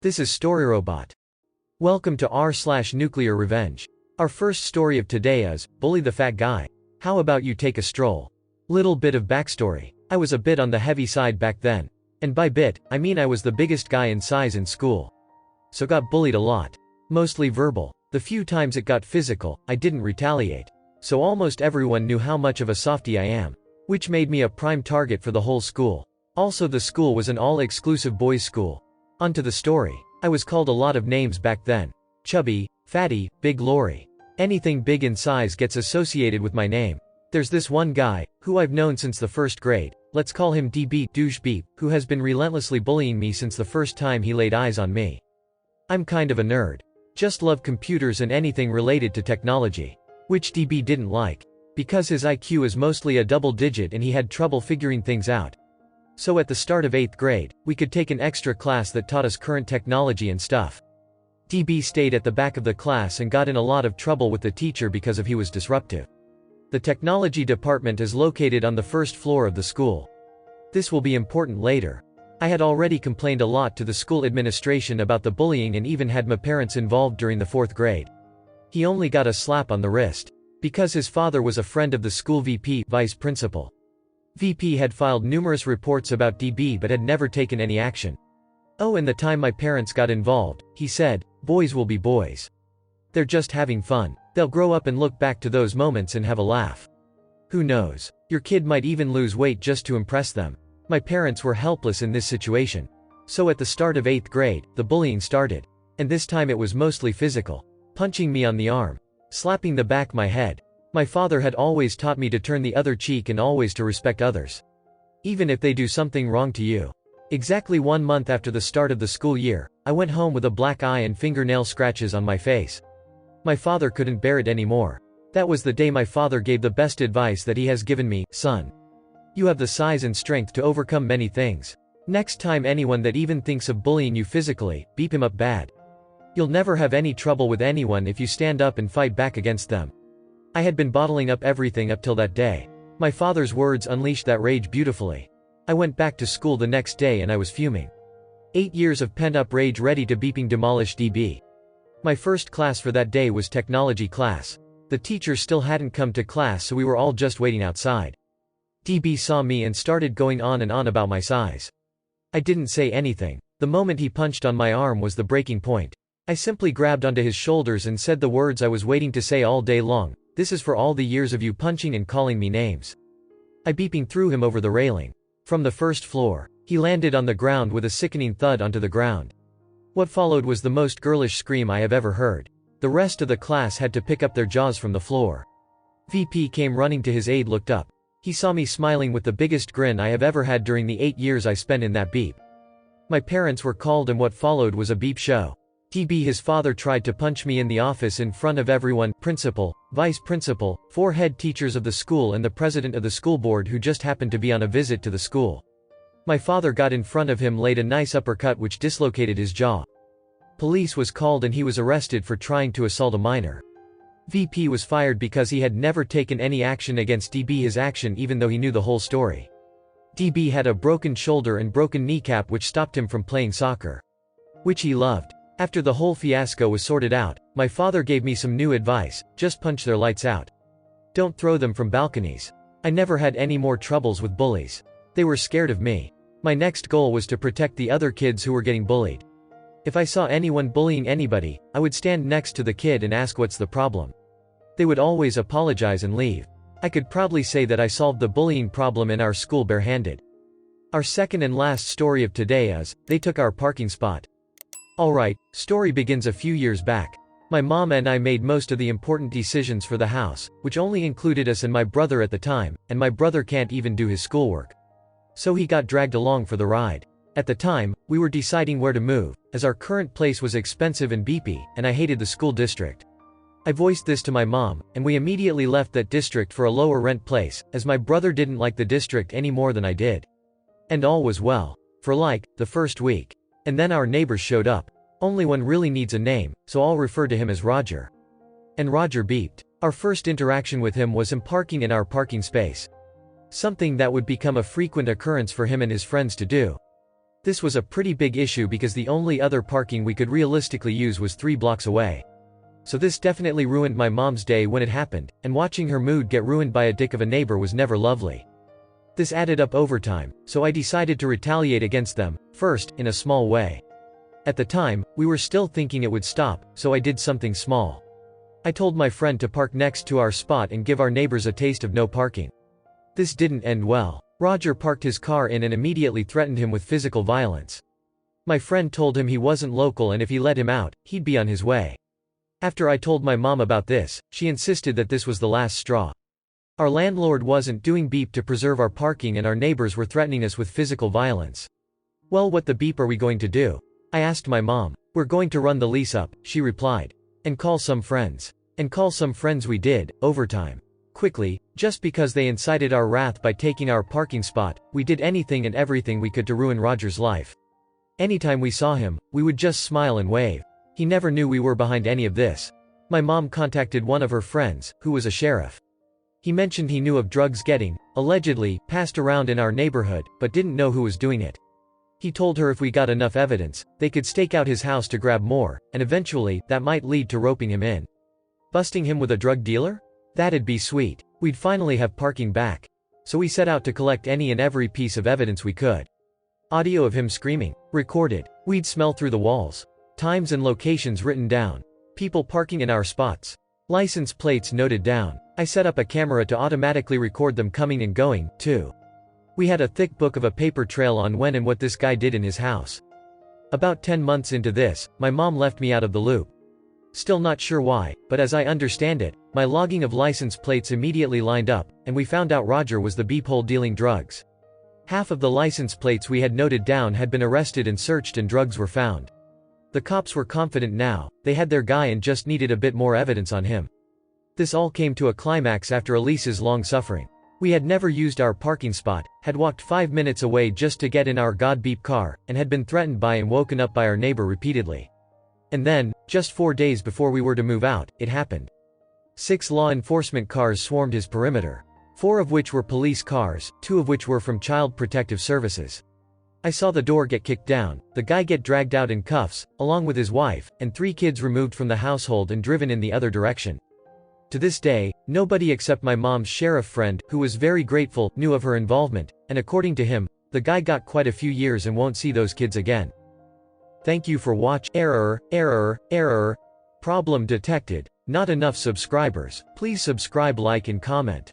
This is StoryRobot. Welcome to r/NuclearRevenge. Our first story of today is, Bully the Fat Guy. How about you take a stroll? Little bit of backstory. I was a bit on the heavy side back then. And by bit, I mean I was the biggest guy in size in school. So got bullied a lot. Mostly verbal. The few times it got physical, I didn't retaliate. So almost everyone knew how much of a softie I am. Which made me a prime target for the whole school. Also, the school was an all-exclusive boys' school. On to the story. I was called a lot of names back then. Chubby, Fatty, Big Lorry. Anything big in size gets associated with my name. There's this one guy, who I've known since the first grade, let's call him DB Douche Beep, who has been relentlessly bullying me since the first time he laid eyes on me. I'm kind of a nerd. Just love computers and anything related to technology. Which DB didn't like. Because his IQ is mostly a double digit and he had trouble figuring things out. So at the start of 8th grade, we could take an extra class that taught us current technology and stuff. DB stayed at the back of the class and got in a lot of trouble with the teacher because he was disruptive. The technology department is located on the first floor of the school. This will be important later. I had already complained a lot to the school administration about the bullying and even had my parents involved during the 4th grade. He only got a slap on the wrist. Because his father was a friend of the school VP, vice principal. VP had filed numerous reports about DB but had never taken any action. Oh, and the time my parents got involved, he said, boys will be boys. They're just having fun. They'll grow up and look back to those moments and have a laugh. Who knows? Your kid might even lose weight just to impress them. My parents were helpless in this situation. So at the start of 8th grade, the bullying started. And this time it was mostly physical. Punching me on the arm. Slapping the back of my head. My father had always taught me to turn the other cheek and always to respect others. Even if they do something wrong to you. Exactly 1 month after the start of the school year, I went home with a black eye and fingernail scratches on my face. My father couldn't bear it anymore. That was the day my father gave the best advice that he has given me, son. You have the size and strength to overcome many things. Next time anyone that even thinks of bullying you physically, beat him up bad. You'll never have any trouble with anyone if you stand up and fight back against them. I had been bottling up everything up till that day. My father's words unleashed that rage beautifully. I went back to school the next day and I was fuming. 8 years of pent-up rage ready to beeping demolish DB. My first class for that day was technology class. The teacher still hadn't come to class, so we were all just waiting outside. DB saw me and started going on and on about my size. I didn't say anything. The moment he punched on my arm was the breaking point. I simply grabbed onto his shoulders and said the words I was waiting to say all day long. This is for all the years of you punching and calling me names. I beeping threw him over the railing. From the first floor. He landed on the ground with a sickening thud onto the ground. What followed was the most girlish scream I have ever heard. The rest of the class had to pick up their jaws from the floor. VP came running to his aid, looked up. He saw me smiling with the biggest grin I have ever had during the 8 years I spent in that beep. My parents were called and what followed was a beep show. DB his father tried to punch me in the office in front of everyone, principal, vice principal, 4 head teachers of the school and the president of the school board who just happened to be on a visit to the school. My father got in front of him, laid a nice uppercut which dislocated his jaw. Police was called and he was arrested for trying to assault a minor. VP was fired because he had never taken any action against DB his action even though he knew the whole story. DB had a broken shoulder and broken kneecap which stopped him from playing soccer. Which he loved. After the whole fiasco was sorted out, my father gave me some new advice: just punch their lights out. Don't throw them from balconies. I never had any more troubles with bullies. They were scared of me. My next goal was to protect the other kids who were getting bullied. If I saw anyone bullying anybody, I would stand next to the kid and ask what's the problem. They would always apologize and leave. I could proudly say that I solved the bullying problem in our school barehanded. Our second and last story of today is, they took our parking spot. Alright, story begins a few years back. My mom and I made most of the important decisions for the house, which only included us and my brother at the time, and my brother can't even do his schoolwork. So he got dragged along for the ride. At the time, we were deciding where to move, as our current place was expensive and beepy, and I hated the school district. I voiced this to my mom, and we immediately left that district for a lower rent place, as my brother didn't like the district any more than I did. And all was well. For like, the first week. And then our neighbors showed up. Only one really needs a name, so I'll refer to him as Roger. And Roger beeped. Our first interaction with him was him parking in our parking space. Something that would become a frequent occurrence for him and his friends to do. This was a pretty big issue because the only other parking we could realistically use was 3 blocks away. So this definitely ruined my mom's day when it happened, and watching her mood get ruined by a dick of a neighbor was never lovely. This added up over time, so I decided to retaliate against them, first, in a small way. At the time, we were still thinking it would stop, so I did something small. I told my friend to park next to our spot and give our neighbors a taste of no parking. This didn't end well. Roger parked his car in and immediately threatened him with physical violence. My friend told him he wasn't local and if he let him out, he'd be on his way. After I told my mom about this, she insisted that this was the last straw. Our landlord wasn't doing beep to preserve our parking and our neighbors were threatening us with physical violence. Well, what the beep are we going to do? I asked my mom. We're going to run the lease up, she replied. And call some friends. And call some friends we did, overtime. Quickly, just because they incited our wrath by taking our parking spot, we did anything and everything we could to ruin Roger's life. Anytime we saw him, we would just smile and wave. He never knew we were behind any of this. My mom contacted one of her friends, who was a sheriff. He mentioned he knew of drugs getting, allegedly, passed around in our neighborhood, but didn't know who was doing it. He told her if we got enough evidence, they could stake out his house to grab more, and eventually, that might lead to roping him in. Busting him with a drug dealer? That'd be sweet. We'd finally have parking back. So we set out to collect any and every piece of evidence we could. Audio of him screaming. Recorded. We'd smell through the walls. Times and locations written down. People parking in our spots. License plates noted down. I set up a camera to automatically record them coming and going, too. We had a thick book of a paper trail on when and what this guy did in his house. About 10 months into this, my mom left me out of the loop. Still not sure why, but as I understand it, my logging of license plates immediately lined up, and we found out Roger was the beephole dealing drugs. Half of the license plates we had noted down had been arrested and searched and drugs were found. The cops were confident now, they had their guy and just needed a bit more evidence on him. This all came to a climax after Elise's long suffering. We had never used our parking spot, had walked 5 minutes away just to get in our god beep car, and had been threatened by and woken up by our neighbor repeatedly. And then, just 4 days before we were to move out, it happened. 6 law enforcement cars swarmed his perimeter. 4 of which were police cars, 2 of which were from Child Protective Services. I saw the door get kicked down, the guy get dragged out in cuffs, along with his wife, and 3 kids removed from the household and driven in the other direction. To this day, nobody except my mom's sheriff friend, who was very grateful, knew of her involvement, and according to him, the guy got quite a few years and won't see those kids again. Thank you for watching. Error. Problem detected. Not enough subscribers. Please subscribe, like and comment.